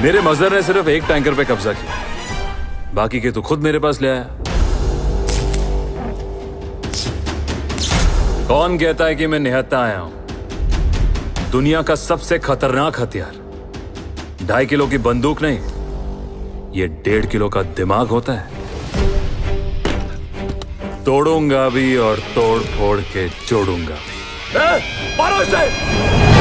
मेरे मजहर ने सिर्फ एक टैंकर पे कब्जा किया, बाकी के तो खुद मेरे पास ले आया। कौन कहता है कि मैं निहत्था आया हूं? दुनिया का सबसे खतरनाक हथियार 2.5 किलो की बंदूक नहीं, ये 1.5 किलो का दिमाग होता है। तोड़ूंगा भी और तोड़ फोड़ के जोड़ूंगा भी। मारो इसे।